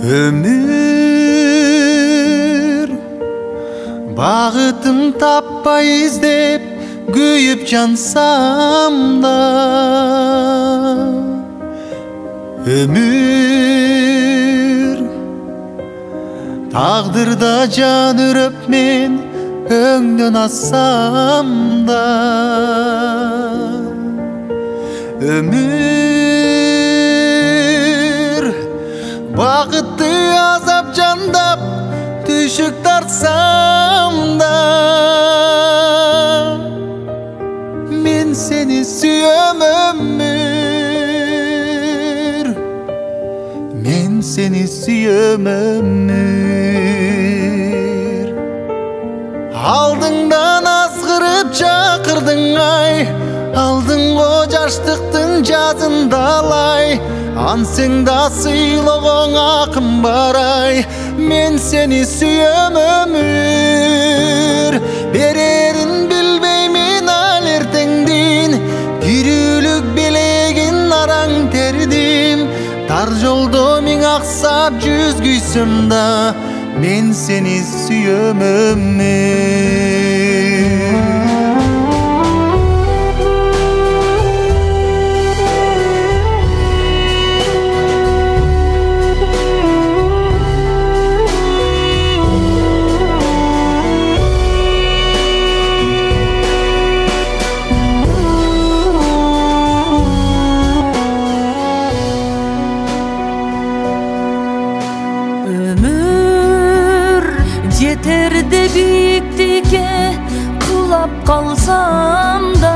Ömür bağıtım tapпай издеп kүйüp jansam da ömür taqdırda jan үрөp men öңдөн assam da ömür бақытты азап жандап түшүк тартсам да мен сени сүйөм ömür мен сени сүйөм ömür алдыңдан азгырып чакырдың ай алдыңго жаштыктын жазындалай ансең да сыйлогоң акым барай мен сени сүйөм ömür берерин билбеймин ал эртеңдин тирүүлүк белегин араң тердим тар жолдо миң аксап жүз күйсөм да мен сени сүйөм ömür Жетерде биіктікке құлап қалсам да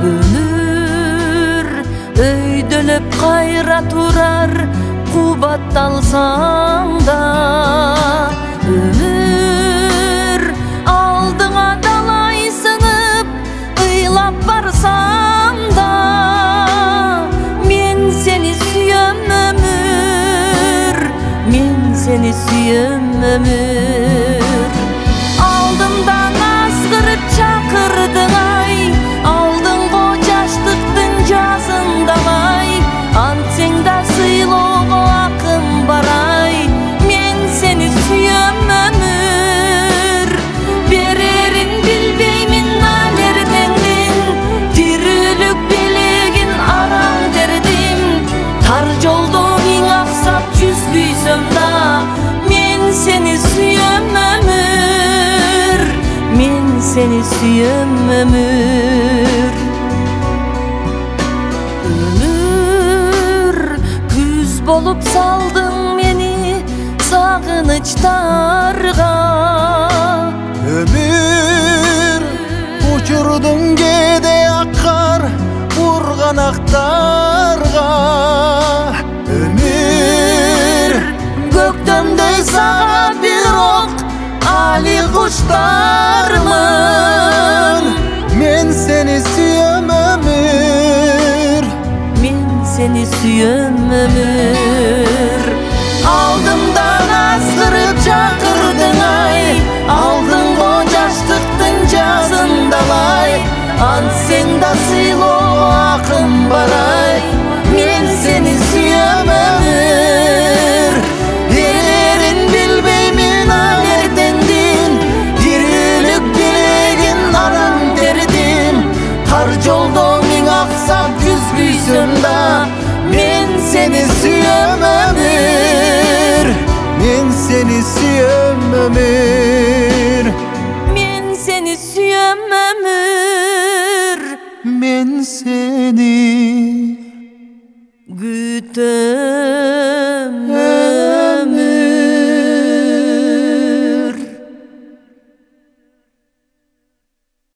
өмір өйдөлөп қайра турар қубатталсаң да өмір алдыңа далай сынып ыйлап барсам да мен сени сүйөм өмір мен seni sүйөм ömür алдымдан азгырып чакырдың ай алдыңго жаштыктын жазындалай антсең да сыйлоого акым барай мен сени сүйөм ömür берерин билбеймин ал эртеңдин тирүүлүк белегин араң тердим тар жолдо миң аксап жүз күйсөм да seni sүйөm ömür men seni sүйөm ömür ömür күз болуп салдың мени сагынычтарга ömür учурдуң кээде аккар урганактарга ömür көктөмдөй сага бирок али куштармын мен сени сүйөм ömür мен сени сүйөм ömür алдымдан азгырып чакырдың ай алдыңго жаштыктын жазындалай антсең да сыйлоого акым барай мен сени сүйөм ömür берерин билбеймин ал эртеңдин тирүүлүк белегин араң тердим тар жолдо миң аксап жүз күйсөм да мен seni sүйөм ömür мен сени сүйөм ömür мен seni sүйөм ömür мен сени күтөм